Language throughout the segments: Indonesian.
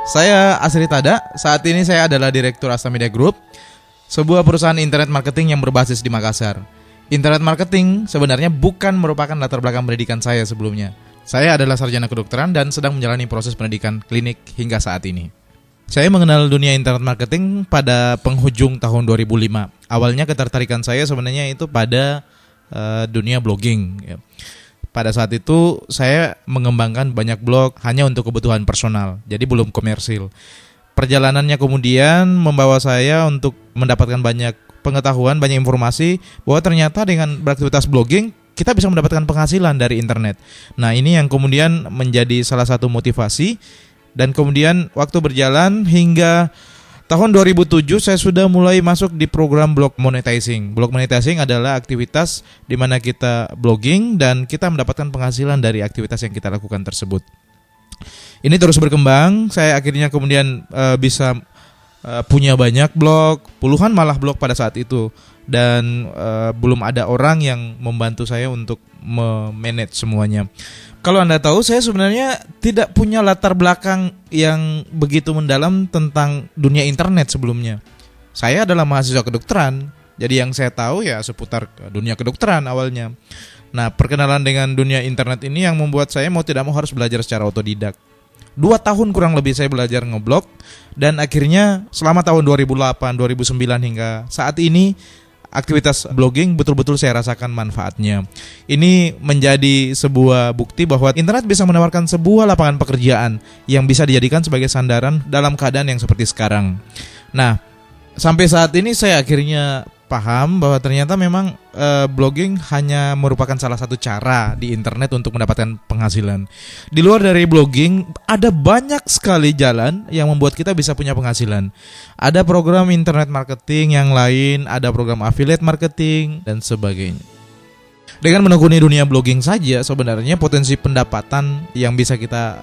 Saya Asri Tada, saat ini saya adalah Direktur Asta Media Group, sebuah perusahaan internet marketing yang berbasis di Makassar. Internet marketing sebenarnya bukan merupakan latar belakang pendidikan saya sebelumnya. Saya adalah sarjana kedokteran dan sedang menjalani proses pendidikan klinik hingga saat ini. Saya mengenal dunia internet marketing pada penghujung tahun 2005. Awalnya ketertarikan saya sebenarnya itu pada dunia blogging. Pada saat itu saya mengembangkan banyak blog hanya untuk kebutuhan personal, jadi belum komersil. Perjalanannya kemudian membawa saya untuk mendapatkan banyak pengetahuan, banyak informasi bahwa ternyata dengan beraktivitas blogging kita bisa mendapatkan penghasilan dari internet. Nah, ini yang kemudian menjadi salah satu motivasi, dan kemudian waktu berjalan hingga tahun 2007 saya sudah mulai masuk di program blog monetizing. Blog monetizing adalah aktivitas di mana kita blogging dan kita mendapatkan penghasilan dari aktivitas yang kita lakukan tersebut. Ini terus berkembang, saya akhirnya kemudian bisa punya banyak blog, puluhan malah blog pada saat itu. Dan belum ada orang yang membantu saya untuk memanage semuanya. Kalau Anda tahu, saya sebenarnya tidak punya latar belakang yang begitu mendalam tentang dunia internet sebelumnya. Saya adalah mahasiswa kedokteran, jadi yang saya tahu ya seputar dunia kedokteran awalnya. Nah, perkenalan dengan dunia internet ini yang membuat saya mau tidak mau harus belajar secara otodidak. 2 tahun kurang lebih saya belajar ngeblog, dan akhirnya selama tahun 2008, 2009 hingga saat ini aktivitas blogging betul-betul saya rasakan manfaatnya. Ini menjadi sebuah bukti bahwa internet bisa menawarkan sebuah lapangan pekerjaan yang bisa dijadikan sebagai sandaran dalam keadaan yang seperti sekarang. Nah, sampai saat ini saya akhirnya paham bahwa ternyata memang blogging hanya merupakan salah satu cara di internet untuk mendapatkan penghasilan. Di luar dari blogging, ada banyak sekali jalan yang membuat kita bisa punya penghasilan. Ada program internet marketing yang lain, ada program affiliate marketing, dan sebagainya. Dengan menekuni dunia blogging saja, sebenarnya potensi pendapatan yang bisa kita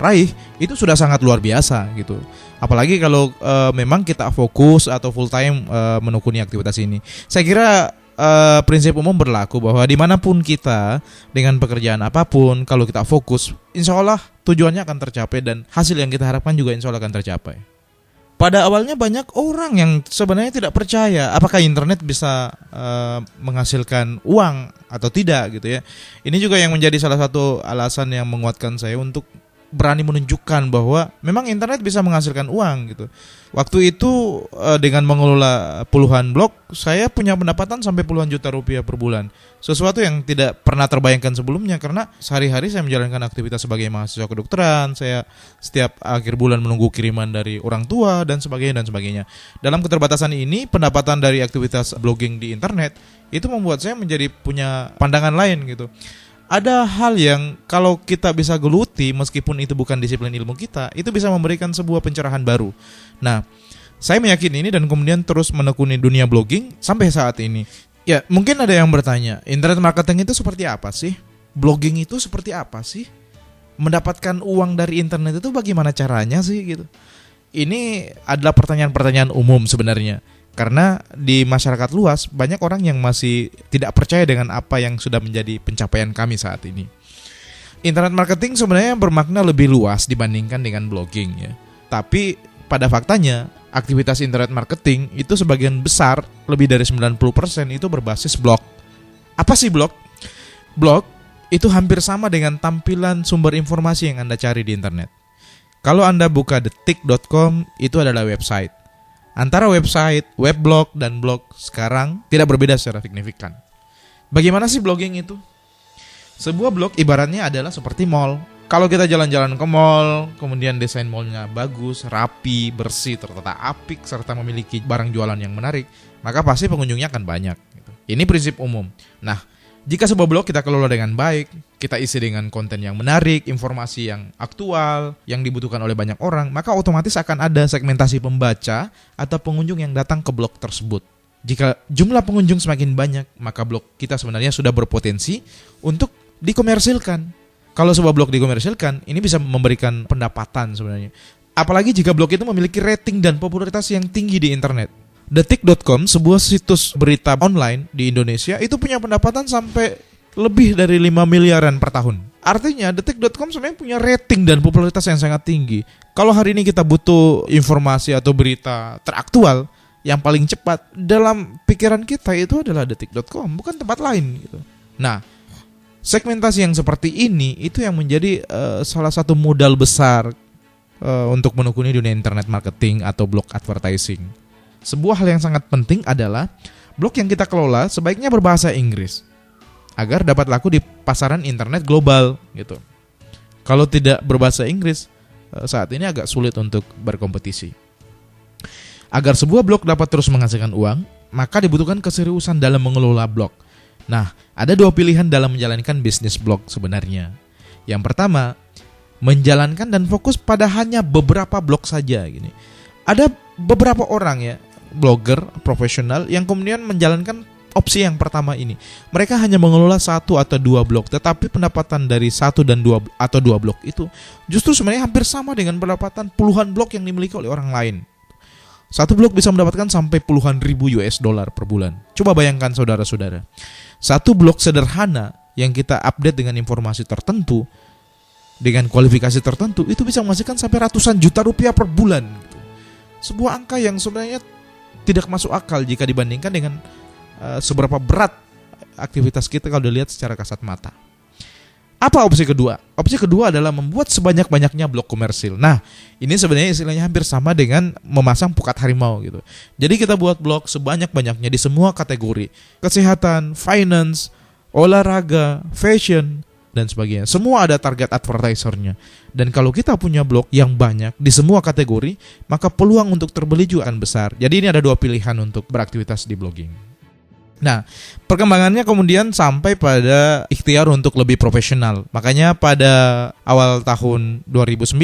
raih itu sudah sangat luar biasa gitu. Apalagi kalau memang kita fokus atau full time menekuni aktivitas ini. Saya kira prinsip umum berlaku bahwa dimanapun kita, dengan pekerjaan apapun, kalau kita fokus, insya Allah tujuannya akan tercapai dan hasil yang kita harapkan juga insya Allah akan tercapai. Pada awalnya banyak orang yang sebenarnya tidak percaya apakah internet bisa menghasilkan uang atau tidak gitu ya. Ini juga yang menjadi salah satu alasan yang menguatkan saya untuk berani menunjukkan bahwa memang internet bisa menghasilkan uang gitu. Waktu itu dengan mengelola puluhan blog, saya punya pendapatan sampai puluhan juta rupiah per bulan. Sesuatu yang tidak pernah terbayangkan sebelumnya, karena sehari-hari saya menjalankan aktivitas sebagai mahasiswa kedokteran. Saya setiap akhir bulan menunggu kiriman dari orang tua dan sebagainya dan sebagainya. Dalam keterbatasan ini, pendapatan dari aktivitas blogging di internet itu membuat saya menjadi punya pandangan lain gitu. Ada hal yang kalau kita bisa geluti, meskipun itu bukan disiplin ilmu kita, itu bisa memberikan sebuah pencerahan baru. Nah, saya meyakini ini dan kemudian terus menekuni dunia blogging sampai saat ini. Ya, mungkin ada yang bertanya, internet marketing itu seperti apa sih? Blogging itu seperti apa sih? Mendapatkan uang dari internet itu bagaimana caranya sih gitu? Ini adalah pertanyaan-pertanyaan umum sebenarnya. Karena di masyarakat luas banyak orang yang masih tidak percaya dengan apa yang sudah menjadi pencapaian kami saat ini. Internet marketing sebenarnya bermakna lebih luas dibandingkan dengan blogging ya. Tapi pada faktanya aktivitas internet marketing itu sebagian besar, lebih dari 90% itu berbasis blog. Apa sih blog? Blog itu hampir sama dengan tampilan sumber informasi yang Anda cari di internet. Kalau Anda buka detik.com, itu adalah website. Antara website, weblog, dan blog sekarang tidak berbeda secara signifikan. Bagaimana sih blogging itu? Sebuah blog ibaratnya adalah seperti mall. Kalau kita jalan-jalan ke mall, kemudian desain mallnya bagus, rapi, bersih, tertata apik, serta memiliki barang jualan yang menarik, maka pasti pengunjungnya akan banyak. Ini prinsip umum. Nah, jika sebuah blog kita kelola dengan baik, kita isi dengan konten yang menarik, informasi yang aktual, yang dibutuhkan oleh banyak orang, maka otomatis akan ada segmentasi pembaca atau pengunjung yang datang ke blog tersebut. Jika jumlah pengunjung semakin banyak, maka blog kita sebenarnya sudah berpotensi untuk dikomersilkan. Kalau sebuah blog dikomersilkan, ini bisa memberikan pendapatan sebenarnya. Apalagi jika blog itu memiliki rating dan popularitas yang tinggi di internet. Detik.com, sebuah situs berita online di Indonesia, itu punya pendapatan sampai lebih dari 5 miliaran per tahun. Artinya detik.com sebenarnya punya rating dan popularitas yang sangat tinggi. Kalau hari ini kita butuh informasi atau berita teraktual yang paling cepat, dalam pikiran kita itu adalah detik.com, bukan tempat lain gitu. Nah, segmentasi yang seperti ini itu yang menjadi salah satu modal besar untuk menekuni dunia internet marketing atau blog advertising. Sebuah hal yang sangat penting adalah blog yang kita kelola sebaiknya berbahasa Inggris agar dapat laku di pasaran internet global gitu. Kalau tidak berbahasa Inggris, saat ini agak sulit untuk berkompetisi. Agar sebuah blog dapat terus menghasilkan uang, maka dibutuhkan keseriusan dalam mengelola blog. Nah, ada 2 pilihan dalam menjalankan bisnis blog sebenarnya. Yang pertama, menjalankan dan fokus pada hanya beberapa blog saja gini. Ada beberapa orang ya, blogger profesional yang kemudian menjalankan opsi yang pertama ini. Mereka hanya mengelola 1 atau 2 blog, tetapi pendapatan dari 1 dan 2 atau 2 blog itu justru sebenarnya hampir sama dengan pendapatan puluhan blog yang dimiliki oleh orang lain. Satu blog bisa mendapatkan sampai puluhan ribu US dollar per bulan. Coba bayangkan saudara-saudara. Satu blog sederhana yang kita update dengan informasi tertentu, dengan kualifikasi tertentu, itu bisa menghasilkan sampai ratusan juta rupiah per bulan. Sebuah angka yang sebenarnya tidak masuk akal jika dibandingkan dengan seberapa berat aktivitas kita kalau dilihat secara kasat mata. Apa opsi kedua? Opsi kedua adalah membuat sebanyak-banyaknya blog komersil. Nah, ini sebenarnya istilahnya hampir sama dengan memasang pukat harimau gitu. Jadi kita buat blog sebanyak-banyaknya di semua kategori. Kesehatan, finance, olahraga, fashion, dan sebagainya. Semua ada target advertisernya. Dan kalau kita punya blog yang banyak di semua kategori, maka peluang untuk terbeli juga akan besar. Jadi ini ada 2 pilihan untuk beraktivitas di blogging. Nah, perkembangannya kemudian sampai pada ikhtiar untuk lebih profesional. Makanya pada awal tahun 2009,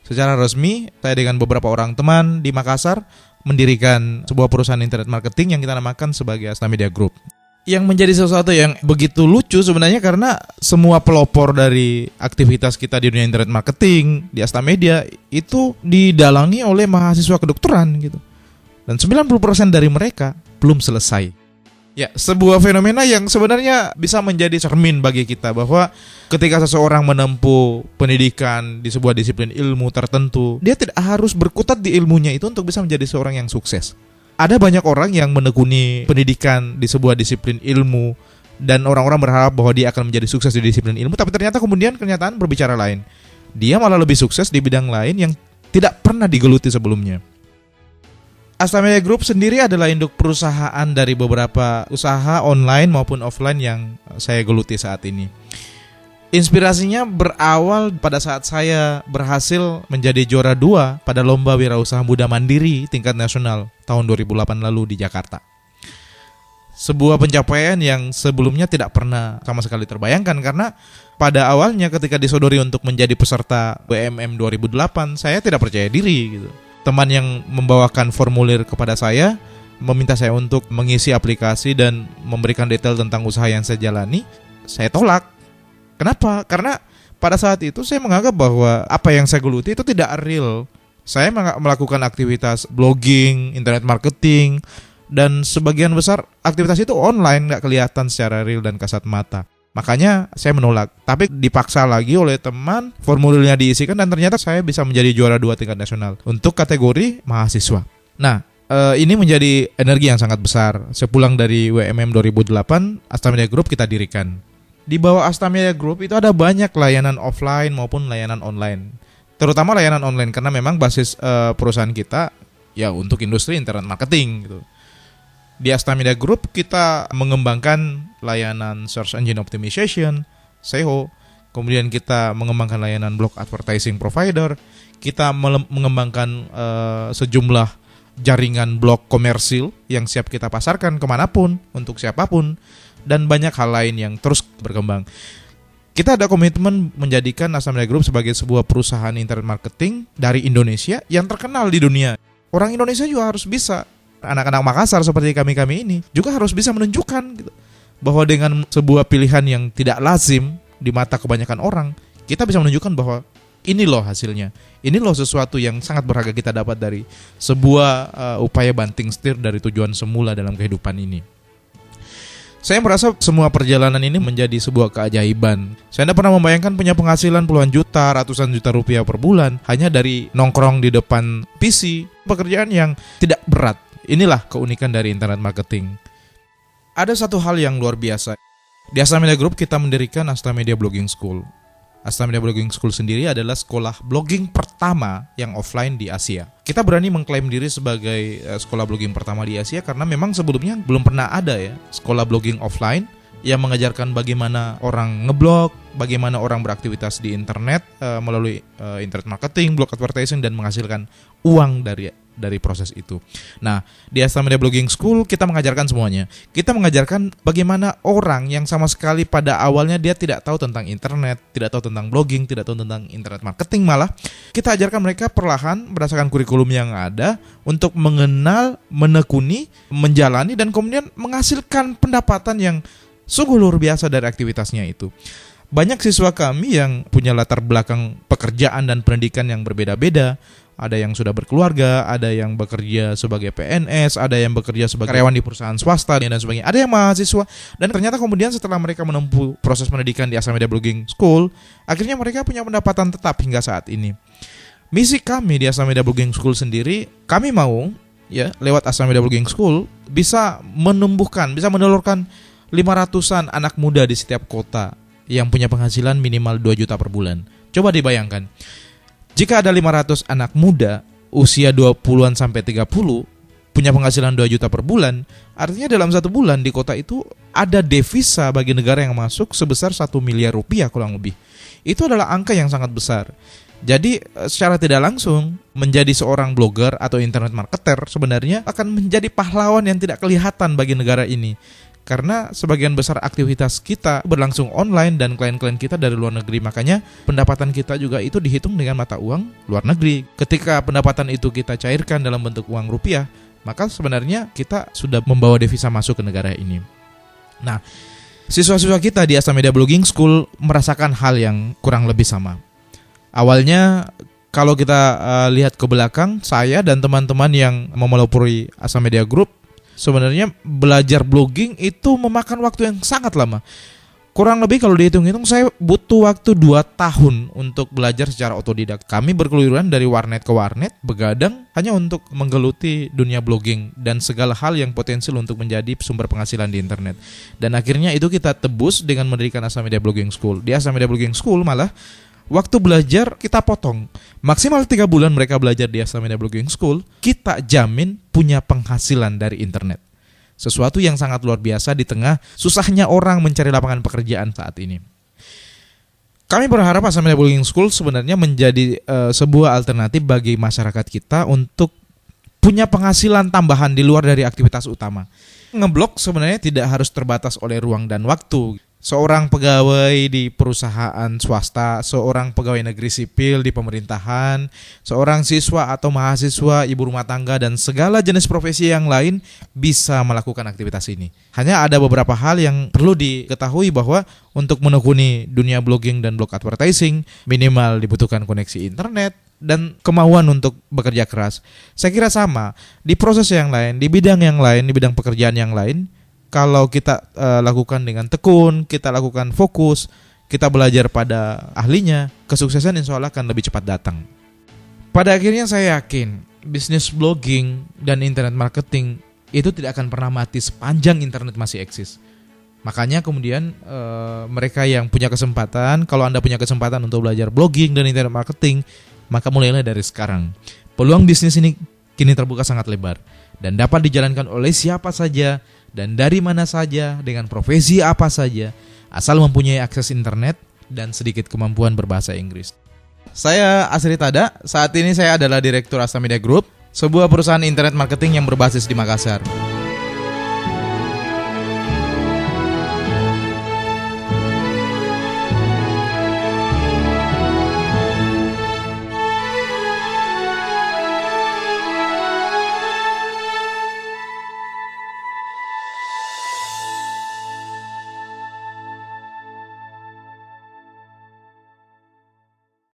secara resmi saya dengan beberapa orang teman di Makassar mendirikan sebuah perusahaan internet marketing yang kita namakan sebagai Asta Media Group. Yang menjadi sesuatu yang begitu lucu sebenarnya karena semua pelopor dari aktivitas kita di dunia internet marketing di Asta Media itu didalangi oleh mahasiswa kedokteran gitu. Dan 90% dari mereka belum selesai. Ya, sebuah fenomena yang sebenarnya bisa menjadi cermin bagi kita bahwa ketika seseorang menempuh pendidikan di sebuah disiplin ilmu tertentu, dia tidak harus berkutat di ilmunya itu untuk bisa menjadi seorang yang sukses. Ada banyak orang yang menekuni pendidikan di sebuah disiplin ilmu dan orang-orang berharap bahwa dia akan menjadi sukses di disiplin ilmu, tapi ternyata kemudian kenyataan berbicara lain. Dia malah lebih sukses di bidang lain yang tidak pernah digeluti sebelumnya. Asta Media Group sendiri adalah induk perusahaan dari beberapa usaha online maupun offline yang saya geluti saat ini. Inspirasinya berawal pada saat saya berhasil menjadi juara 2 pada Lomba Wirausaha Muda Mandiri tingkat nasional tahun 2008 lalu di Jakarta. Sebuah pencapaian yang sebelumnya tidak pernah sama sekali terbayangkan karena pada awalnya ketika disodori untuk menjadi peserta WMM 2008, saya tidak percaya diri gitu. Teman yang membawakan formulir kepada saya meminta saya untuk mengisi aplikasi dan memberikan detail tentang usaha yang saya jalani. Saya tolak. Kenapa? Karena pada saat itu saya menganggap bahwa apa yang saya geluti itu tidak real. Saya melakukan aktivitas blogging, internet marketing, dan sebagian besar aktivitas itu online, gak kelihatan secara real dan kasat mata. Makanya saya menolak, tapi dipaksa lagi oleh teman, formulirnya diisikan dan ternyata saya bisa menjadi juara 2 tingkat nasional untuk kategori mahasiswa. Nah, ini menjadi energi yang sangat besar. Sepulang dari WMM 2008, Asta Media Group kita dirikan. Di bawah Asta Media Group itu ada banyak layanan offline maupun layanan online. Terutama layanan online karena memang basis perusahaan kita ya untuk industri internet marketing gitu. Di Asta Media Group kita mengembangkan layanan Search Engine Optimization, SEO, kemudian kita mengembangkan layanan blog advertising provider, kita mengembangkan sejumlah jaringan blog komersil yang siap kita pasarkan kemanapun, untuk siapapun, dan banyak hal lain yang terus berkembang. Kita ada komitmen menjadikan Asta Media Group sebagai sebuah perusahaan internet marketing dari Indonesia yang terkenal di dunia. Orang Indonesia juga harus bisa. Anak-anak Makassar seperti kami-kami ini juga harus bisa menunjukkan gitu, bahwa dengan sebuah pilihan yang tidak lazim di mata kebanyakan orang, kita bisa menunjukkan bahwa ini loh hasilnya. Ini loh sesuatu yang sangat berharga kita dapat dari sebuah upaya banting setir dari tujuan semula dalam kehidupan ini. Saya merasa semua perjalanan ini menjadi sebuah keajaiban. Saya tidak pernah membayangkan punya penghasilan puluhan juta, ratusan juta rupiah per bulan hanya dari nongkrong di depan PC, pekerjaan yang tidak berat. Inilah keunikan dari internet marketing. Ada satu hal yang luar biasa. Di Asta Media Group kita mendirikan Asta Media Blogging School. Asta Media Blogging School sendiri adalah sekolah blogging pertama yang offline di Asia. Kita berani mengklaim diri sebagai sekolah blogging pertama di Asia karena memang sebelumnya belum pernah ada ya sekolah blogging offline yang mengajarkan bagaimana orang ngeblog, bagaimana orang beraktivitas di internet melalui internet marketing, blog advertising dan menghasilkan uang dari proses itu. Nah, di Asta Media Blogging School kita mengajarkan semuanya. Kita mengajarkan bagaimana orang yang sama sekali pada awalnya dia tidak tahu tentang internet, tidak tahu tentang blogging, tidak tahu tentang internet marketing, malah kita ajarkan mereka perlahan berdasarkan kurikulum yang ada untuk mengenal, menekuni, menjalani dan kemudian menghasilkan pendapatan yang sungguh luar biasa dari aktivitasnya itu. Banyak siswa kami yang punya latar belakang pekerjaan dan pendidikan yang berbeda-beda. Ada yang sudah berkeluarga, ada yang bekerja sebagai PNS, ada yang bekerja sebagai karyawan di perusahaan swasta dan sebagainya. Ada yang mahasiswa dan ternyata kemudian setelah mereka menempuh proses pendidikan di Asta Media Blogging School, akhirnya mereka punya pendapatan tetap hingga saat ini. Misi kami di Asta Media Blogging School sendiri, kami mau ya lewat Asta Media Blogging School bisa menelurkan 500-an anak muda di setiap kota yang punya penghasilan minimal 2 juta per bulan. Coba dibayangkan. Jika ada 500 anak muda usia 20-an sampai 30 punya penghasilan 2 juta per bulan, artinya dalam 1 bulan di kota itu ada devisa bagi negara yang masuk sebesar 1 miliar rupiah kurang lebih. Itu adalah angka yang sangat besar. Jadi secara tidak langsung menjadi seorang blogger atau internet marketer sebenarnya akan menjadi pahlawan yang tidak kelihatan bagi negara ini. Karena sebagian besar aktivitas kita berlangsung online dan klien-klien kita dari luar negeri. Makanya pendapatan kita juga itu dihitung dengan mata uang luar negeri. Ketika pendapatan itu kita cairkan dalam bentuk uang rupiah, maka sebenarnya kita sudah membawa devisa masuk ke negara ini. Nah, siswa-siswa kita di Asta Media Blogging School merasakan hal yang kurang lebih sama. Awalnya kalau kita lihat ke belakang, saya dan teman-teman yang memelopori Asta Media Group sebenarnya belajar blogging itu memakan waktu yang sangat lama. Kurang lebih kalau dihitung-hitung saya butuh waktu 2 tahun untuk belajar secara otodidak. Kami berkeluyuran dari warnet ke warnet, begadang hanya untuk menggeluti dunia blogging dan segala hal yang potensial untuk menjadi sumber penghasilan di internet. Dan akhirnya itu kita tebus dengan mendirikan Asta Media Blogging School. Di Asta Media Blogging School malah waktu belajar kita potong. Maksimal 3 bulan mereka belajar di Asta Media Blogging School, kita jamin punya penghasilan dari internet. Sesuatu yang sangat luar biasa di tengah susahnya orang mencari lapangan pekerjaan saat ini. Kami berharap Asta Media Blogging School sebenarnya menjadi sebuah alternatif bagi masyarakat kita untuk punya penghasilan tambahan di luar dari aktivitas utama. Ngeblog sebenarnya tidak harus terbatas oleh ruang dan waktu. Seorang pegawai di perusahaan swasta, seorang pegawai negeri sipil di pemerintahan, seorang siswa atau mahasiswa, ibu rumah tangga, dan segala jenis profesi yang lain bisa melakukan aktivitas ini. Hanya ada beberapa hal yang perlu diketahui bahwa untuk menekuni dunia blogging dan blog advertising, minimal dibutuhkan koneksi internet dan kemauan untuk bekerja keras. Saya kira sama, di proses yang lain, di bidang yang lain, di bidang pekerjaan yang lain, kalau kita lakukan dengan tekun, kita lakukan fokus, kita belajar pada ahlinya, kesuksesan insya Allah akan lebih cepat datang. Pada akhirnya saya yakin bisnis blogging dan internet marketing itu tidak akan pernah mati sepanjang internet masih eksis. Makanya kemudian mereka yang punya kesempatan, kalau Anda punya kesempatan untuk belajar blogging dan internet marketing, maka mulailah dari sekarang. Peluang bisnis ini kini terbuka sangat lebar dan dapat dijalankan oleh siapa saja dan dari mana saja, dengan profesi apa saja, asal mempunyai akses internet dan sedikit kemampuan berbahasa Inggris. Saya Asri Tada, saat ini saya adalah Direktur Asta Media Group, sebuah perusahaan internet marketing yang berbasis di Makassar.